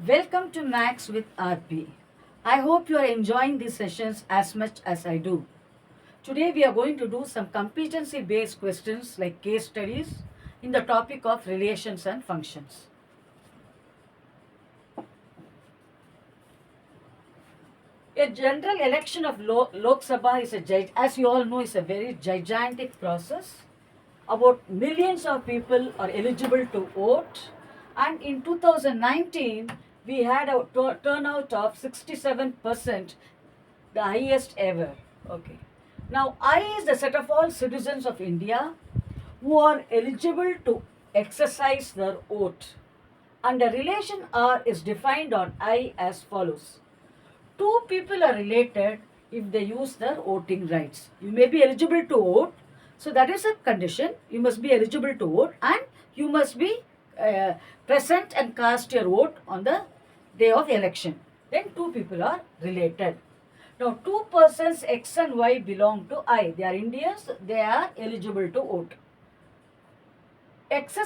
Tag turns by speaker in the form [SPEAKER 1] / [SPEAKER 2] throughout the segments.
[SPEAKER 1] Welcome to Max with RP. I hope you are enjoying these sessions as much as I do. Today we are going to do some competency based questions like case studies in the topic of relations and functions. A general election of Lok Sabha is as you all know, is a very gigantic process. About millions of people are eligible to vote, and in 2019 we had a turnout of 67%, the highest ever. Okay. Now, I is the set of all citizens of India who are eligible to exercise their vote. And the relation R is defined on I as follows. Two people are related if they use their voting rights. You may be eligible to vote, so that is a condition. You must be eligible to vote and you must be uh, present and cast your vote on the day of election. Then two people are related. Now, two persons X and Y belong to I. They are Indians, they are eligible to vote. X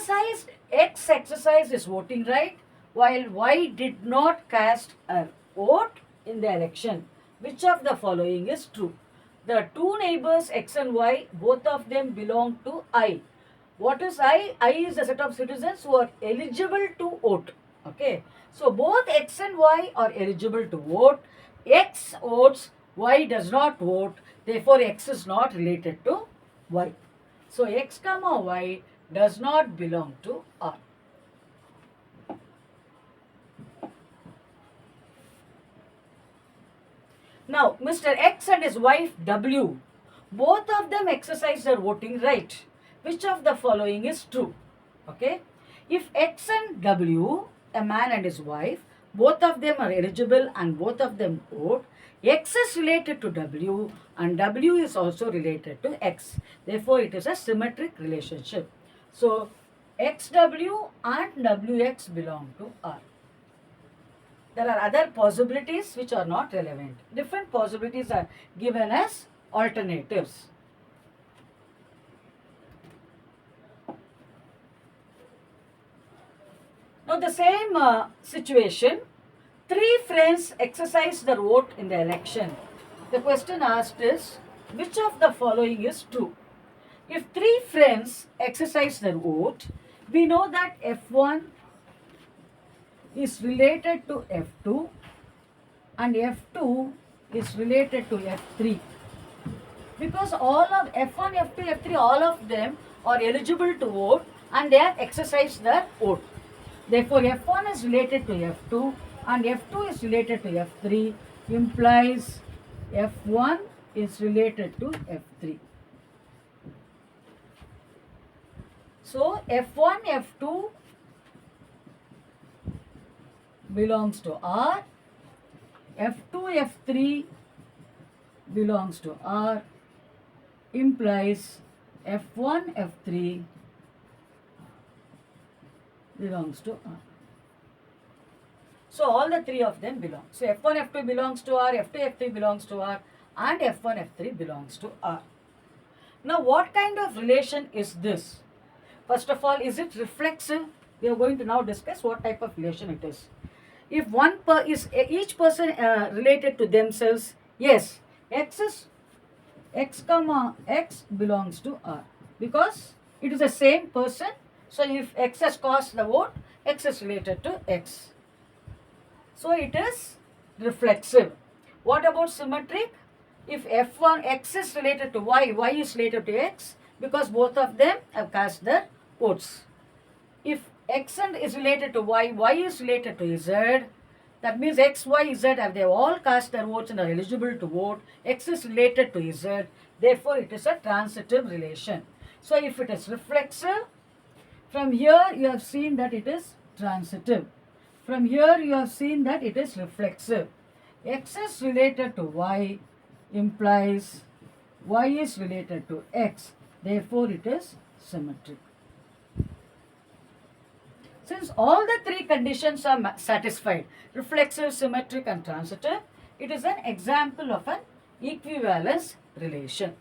[SPEAKER 1] exercised his voting right while Y did not cast a vote in the election. Which of the following is true? The two neighbors X and Y, both of them belong to I. What is I? I is a set of citizens who are eligible to vote. Okay. So both X and Y are eligible to vote. X votes, Y does not vote. Therefore, X is not related to Y. So X comma Y does not belong to R. Now, Mr. X and his wife W, both of them exercise their voting right. Which of the following is true? Okay. If X and W, a man and his wife, both of them are eligible and both of them vote, X is related to W and W is also related to X. Therefore, it is a symmetric relationship. So, XW and WX belong to R. There are other possibilities which are not relevant. Different possibilities are given as alternatives. Now the same situation, three friends exercise their vote in the election. The question asked is, which of the following is true? If three friends exercise their vote, we know that F1 is related to F2 and F2 is related to F3. Because all of F1, F2, F3, all of them are eligible to vote and they have exercised their vote. Therefore, F1 is related to F2 and F2 is related to F3, implies F1 is related to F3. So, F1, F2 belongs to R, F2, F3 belongs to R, implies F1, F3 belongs to R. So all the three of them belong. So F1, F2 belongs to R, F2, F3 belongs to R, and F1, F3 belongs to R. Now what kind of relation is this? First of all, is it reflexive? We are going to now discuss what type of relation it is. If each person related to themselves, yes, X comma X belongs to R because it is the same person. So if X has cast the vote, X is related to X. So it is reflexive. What about symmetric? If F1 X is related to Y, Y is related to X because both of them have cast their votes. If X and is related to Y, Y is related to Z. That means X, Y, Z have they all cast their votes and are eligible to vote. X is related to Z. Therefore, it is a transitive relation. So, if it is reflexive, from here you have seen that it is transitive. From here you have seen that it is reflexive. X is related to Y implies Y is related to X. Therefore, it is symmetric. Since all the three conditions are satisfied, reflexive, symmetric and transitive, it is an example of an equivalence relation.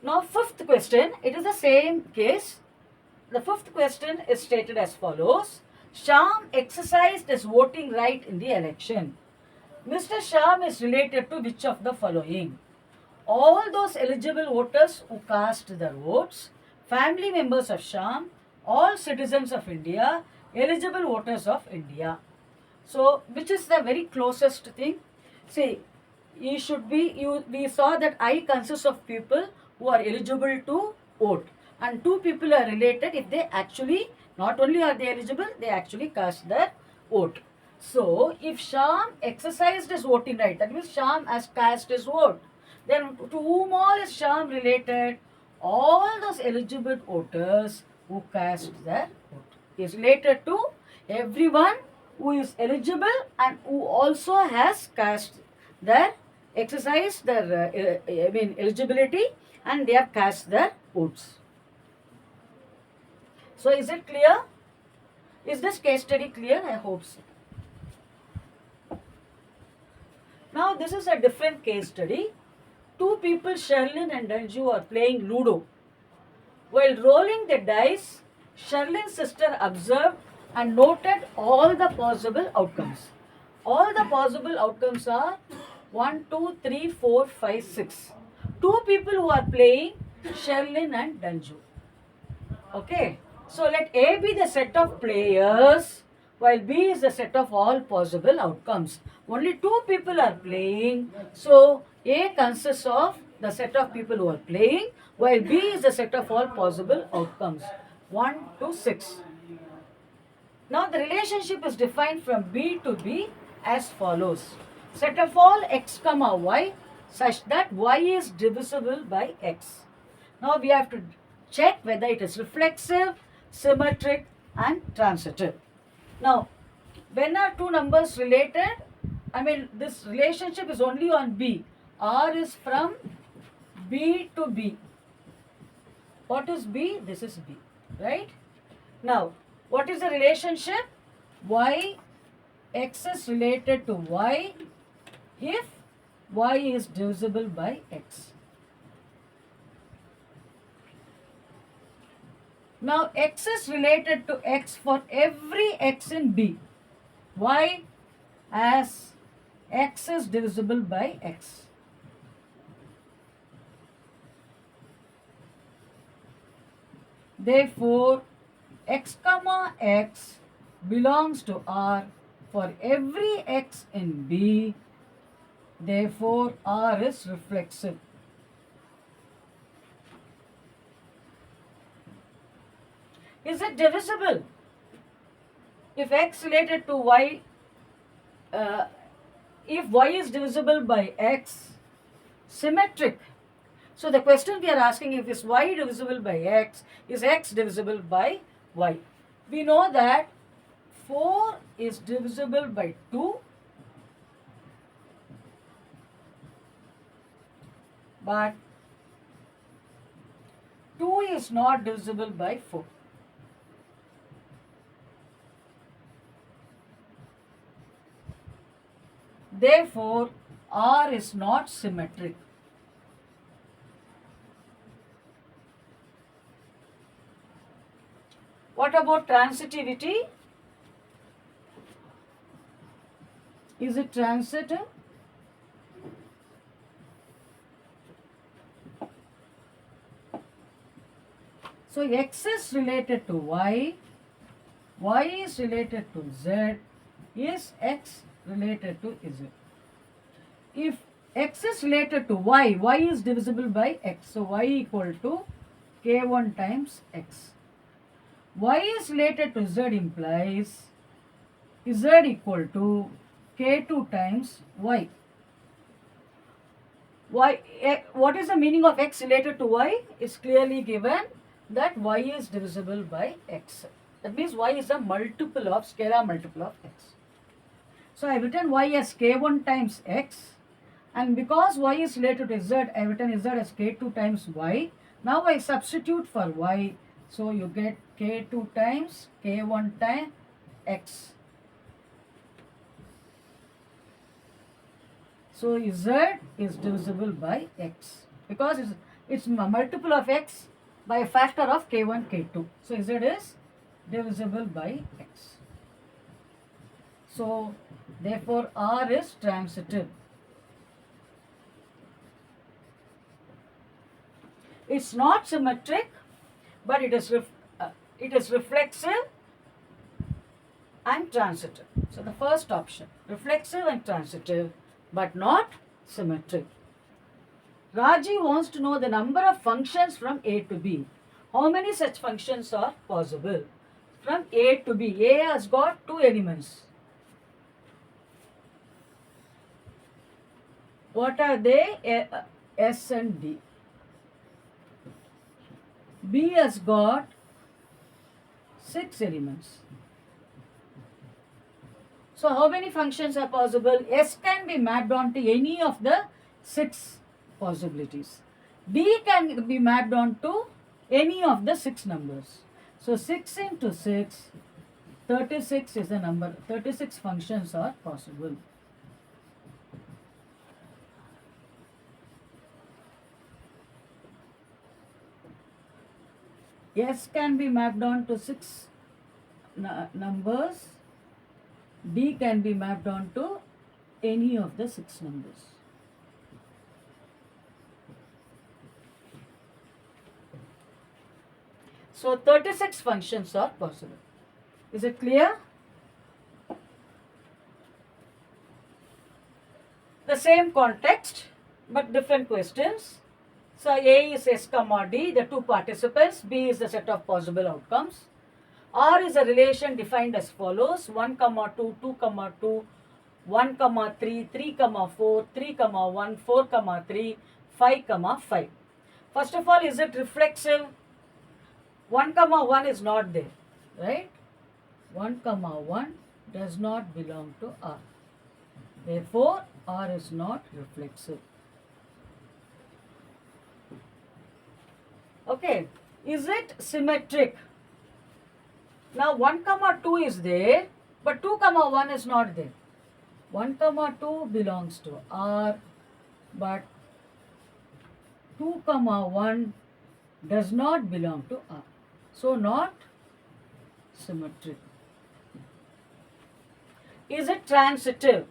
[SPEAKER 1] Now fifth question, it is the same case. the fifth question is stated as follows. Sham exercised his voting right in the election. Mr. Sham is related to which of the following? All those eligible voters who cast their votes, family members of Sham, all citizens of India, eligible voters of India. So, which is the very closest thing? See, we saw that I consists of people who are eligible to vote, and two people are related if they actually, not only are they eligible, they actually cast their vote. So, if Sham exercised his voting right, that means Sham has cast his vote, then to whom all is Sham related? All those eligible voters who cast their vote. He is related to everyone who is eligible and who also has cast their exercise their eligibility, and they have cast their votes. So is it clear? Is this case study clear? I hope so. Now this is a different case study. Two people, Sherlyn and Danju, are playing Ludo. While rolling the dice, Sherlyn's sister observed and noted all the possible outcomes. All the possible outcomes are 1, 2, 3, 4, 5, 6. Two people who are playing, Sherlyn and Danju. Okay. So let A be the set of players while B is the set of all possible outcomes. Only two people are playing. So A consists of the set of people who are playing while B is the set of all possible outcomes. 1 to 6. Now the relationship is defined from B to B as follows. Set of all x comma y such that y is divisible by x. Now we have to check whether it is reflexive, symmetric and transitive. Now when are two numbers related? This relationship is only on B. R is from B to B. What is B? This is B, right? Now, what is the relationship? Y, x is related to y if y is divisible by x. Now, x is related to x for every x in B. Why? As x is divisible by x. Therefore, x comma x belongs to R for every x in B. Therefore, R is reflexive. Is it divisible? If x related to y, if y is divisible by x, symmetric. So the question we are asking, if is y divisible by x, is x divisible by y? We know that 4 is divisible by 2, but 2 is not divisible by 4. Therefore, R is not symmetric. What about transitivity? Is it transitive? So x is related to y is related to z, is x related to z. If x is related to y is divisible by x. So y equal to k1 times x. Y is related to z implies z equal to k2 times y. What is the meaning of x related to y? Is clearly given that y is divisible by x. That means y is a multiple of, scalar multiple of x. So I have written y as k1 times x, and because y is related to z, I have written z as k2 times y. Now I substitute for y, so you get k2 times k1 times x. So z is divisible by x. Because it's a multiple of x, by a factor of k1, k2. So z is divisible by x. So therefore R is transitive. It's not symmetric, but it is reflexive and transitive. So the first option, reflexive and transitive, but not symmetric. Raji wants to know the number of functions from A to B. How many such functions are possible? From A to B. A has got two elements. What are they? S and D. B has got 6 elements. So how many functions are possible? S can be mapped onto any of the 6 possibilities. D can be mapped onto any of the 6 numbers. So 6 into 6, 36 is the number. 36 functions are possible. S can be mapped onto 6 numbers. D can be mapped onto any of the 6 numbers. So 36 functions are possible. Is it clear? The same context but different questions. So A is S comma D, the two participants. B is the set of possible outcomes. R is a relation defined as follows: 1 comma 2, 2 comma 2, 1 comma 3, 3 comma 4, 3 comma 1, 4 comma 3, 5 comma 5. First of all, is it reflexive? 1 comma 1 is not there, right? 1 comma 1 does not belong to R. Therefore, R is not reflexive. Okay, is it symmetric? Now 1 comma 2 is there, but 2 comma 1 is not there. 1 comma 2 belongs to R, but 2 comma 1 does not belong to R. So not symmetric. Is it transitive?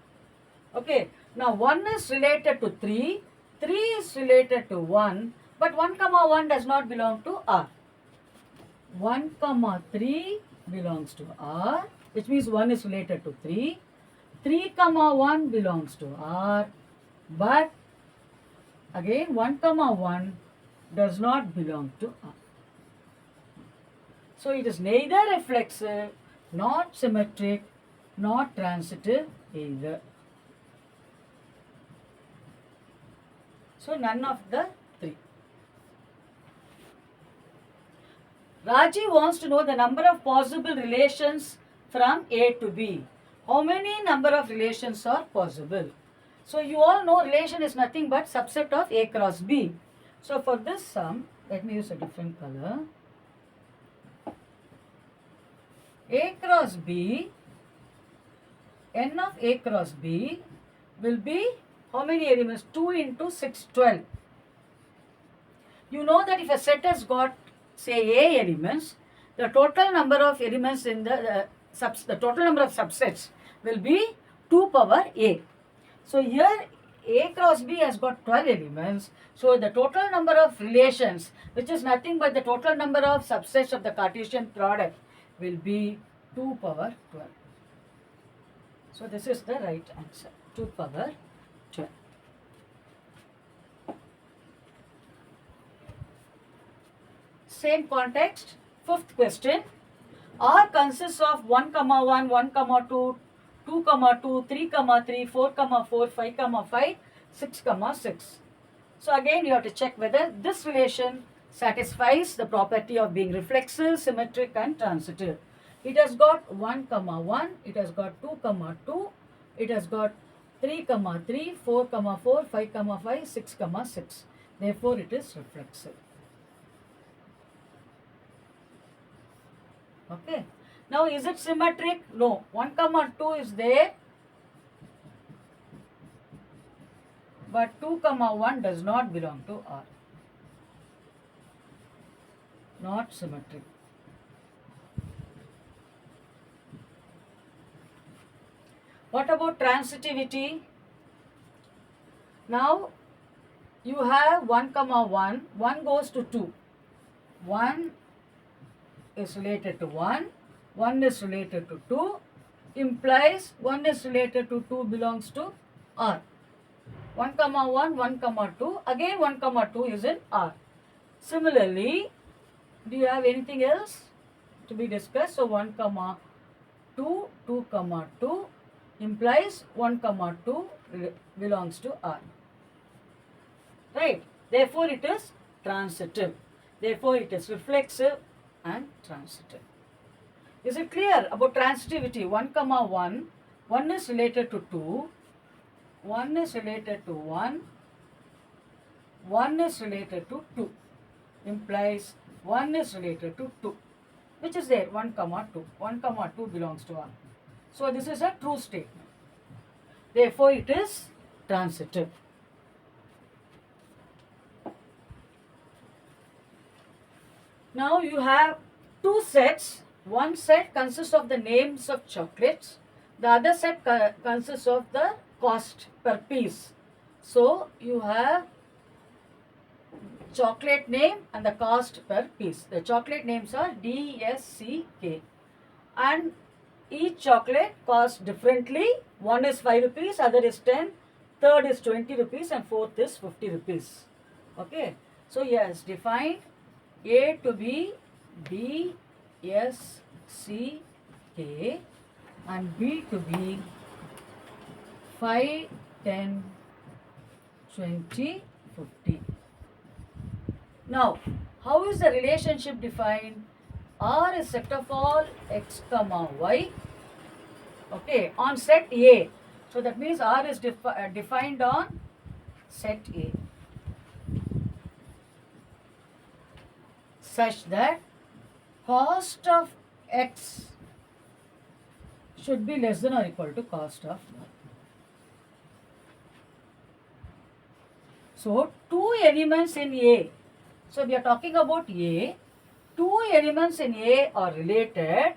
[SPEAKER 1] Okay, now 1 is related to 3, 3 is related to 1, but 1 comma 1 does not belong to R. 1 comma 3 belongs to R, which means 1 is related to 3. 3 comma 1 belongs to R, but again 1 comma 1 does not belong to R. So it is neither reflexive, not symmetric, not transitive either. So none of the three. Raji wants to know the number of possible relations from A to B. How many number of relations are possible? So you all know relation is nothing but subset of A cross B. So for this sum, let me use a different color. A cross B, n of A cross B will be how many elements? 2 into 6, 12. You know that if a set has got, say, A elements, the total number of elements in the total number of subsets will be 2 power A. So here A cross B has got 12 elements. So the total number of relations, which is nothing but the total number of subsets of the Cartesian product, will be 2 power 12. So this is the right answer, 2 power 12. Same context, fifth question. R consists of 1 comma 1, 1 comma 2, 2 comma 2, 3 comma 3, 4 comma 4, 5 comma 5, 6 comma 6. So again you have to check whether this relation satisfies the property of being reflexive, symmetric and transitive. It has got 1 comma 1, it has got 2 comma 2, it has got 3 comma 3, 4 comma 4, 5 comma 5, 6 comma 6. Therefore it is reflexive. Okay. Now is it symmetric? No. 1 comma 2 is there, but 2 comma 1 does not belong to R. not symmetric. What about transitivity? Now you have 1 comma 1, 1 goes to 2. 1 is related to 1, 1 is related to 2, implies 1 is related to 2 belongs to R. 1 comma 1, 1 comma 2, again 1 comma 2 is in R. Similarly, do you have anything else to be discussed? So 1 comma 2, 2 comma 2 implies 1 comma 2 belongs to R. Right? Therefore, it is transitive. Therefore, it is reflexive and transitive. Is it clear about transitivity? 1 comma 1, 1 is related to 2, 1 is related to 1, 1 is related to 2, implies 1 is related to 2, which is there, 1 comma 2. 1 comma 2 belongs to R. So, this is a true statement. Therefore, it is transitive. Now, you have two sets. One set consists of the names of chocolates. The other set consists of the cost per piece. So, you have chocolate name and the cost per piece. The chocolate names are D, S, C, K. And each chocolate costs differently. One is 5 rupees, other is 10, third is 20 rupees and fourth is 50 rupees. Okay. So, yes, define A to be D, S, C, K and B to be 5, 10, 20, 50. Now, how is the relationship defined? R is set of all x comma y, okay, on set A. So, that means R is defined on set A such that cost of x should be less than or equal to cost of y. So, two elements in A. So, we are talking about A. Two elements in A are related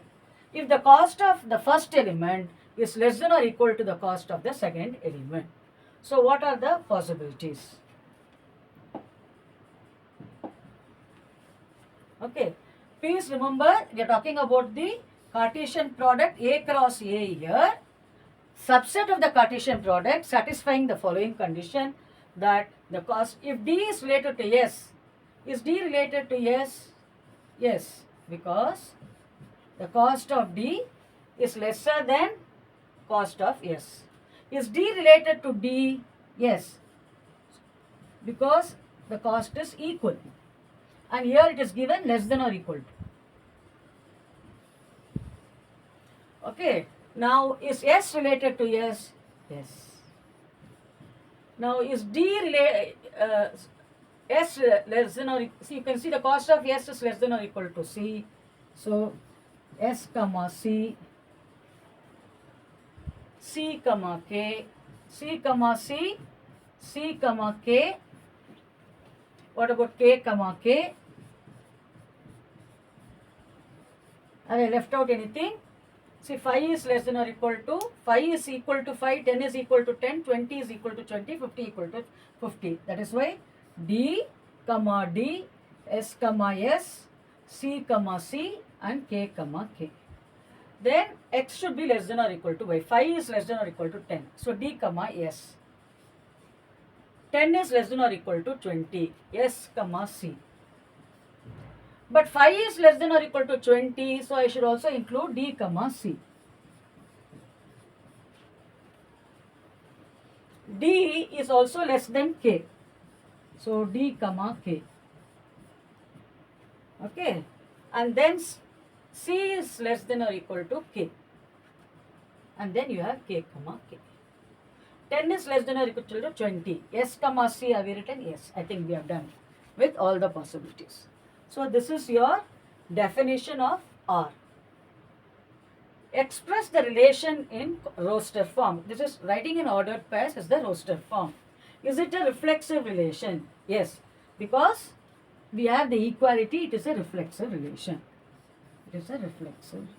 [SPEAKER 1] if the cost of the first element is less than or equal to the cost of the second element. So, what are the possibilities? Okay. Please remember, we are talking about the Cartesian product A cross A here. Subset of the Cartesian product satisfying the following condition that the cost, if D is related to S, is D related to S? Yes, because the cost of D is lesser than cost of S. Is D related to D? Yes, because the cost is equal. And here it is given less than or equal to. Okay. Now, is S related to S? Yes. Now, is D S less than or, see, you can see the cost of S is less than or equal to C. So, S comma C, C comma K, C comma C, C comma K. What about K comma K? Have I left out anything? See, 5 is less than or equal to, 5 is equal to 5, 10 is equal to 10, 20 is equal to 20, 50 equal to 50. That is why D, comma D, S, comma S, C, comma C and K, comma K. Then X should be less than or equal to Y. 5 is less than or equal to 10. So, D, comma S. 10 is less than or equal to 20. S, comma C. But 5 is less than or equal to 20, so I should also include D, comma C. D is also less than K. So, D, comma K. Okay. And then C is less than or equal to K. And then you have K, comma K. 10 is less than or equal to 20. S, comma C, have we written? Yes, I think we have done with all the possibilities. So, this is your definition of R. Express the relation in roster form. This is writing in ordered pairs is the roster form. Is it a reflexive relation? Yes, because we have the equality, it is a reflexive relation. It is a reflexive relation.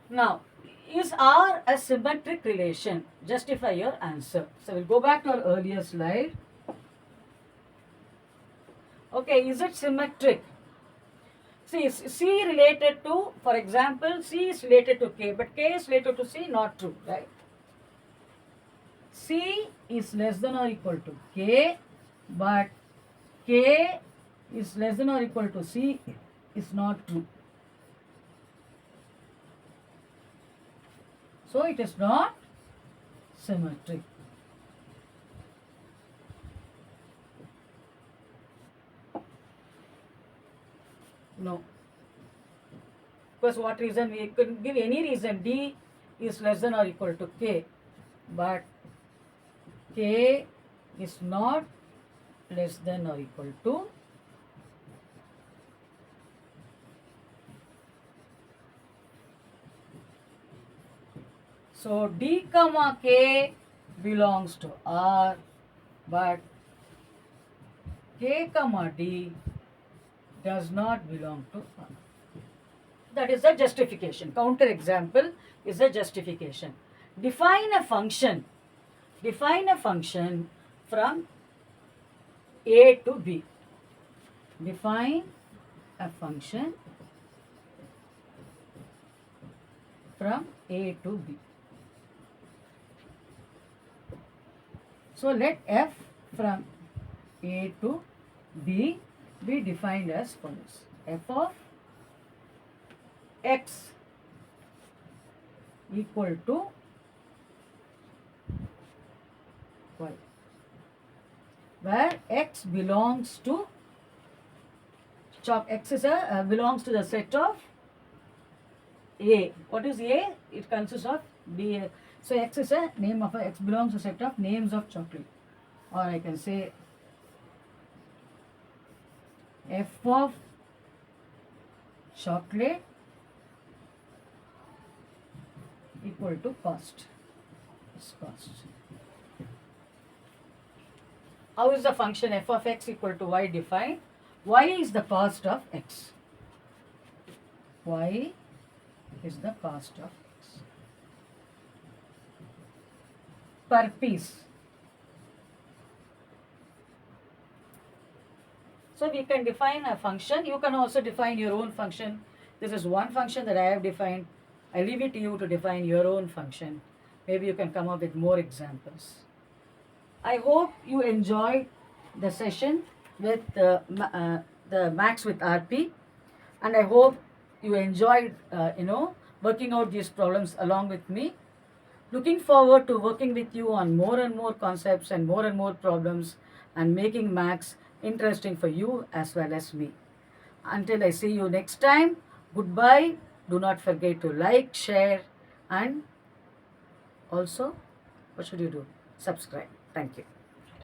[SPEAKER 1] Now, is R a symmetric relation? Justify your answer. So we'll go back to our earlier slide. Okay, is it symmetric? See, is C related to, for example, C is related to K, but K is related to C, not true, right? C is less than or equal to K, but K is less than or equal to C is not true. So it is not symmetric. No. Because what reason? We couldn't give any reason. D is less than or equal to K, but K is not less than or equal to so D comma K belongs to R, but K comma D does not belong to R. That is the justification. Counter example is a justification. Define a function. Define a function from A to B. Define a function from A to B. So let f from A to B be defined as follows. F of x equal to y, where x belongs to x is a belongs to the set of A. What is A? It consists of B. So x is a name of x belongs to a set of names of chocolate, or I can say f of chocolate equal to cost. Is cost. How is the function f of x equal to y defined? Y is the cost of x. Y is the cost of x per piece. So we can define a function. You can also define your own function. This is one function that I have defined. I leave it to you to define your own function. Maybe you can come up with more examples. I hope you enjoyed the session with the Max with RP, and I hope you enjoyed working out these problems along with me. Looking forward to working with you on more and more concepts and more problems, and making Max interesting for you as well as me. Until I see you next time, goodbye. Do not forget to like, share, and also, what should you do? Subscribe. Thank you.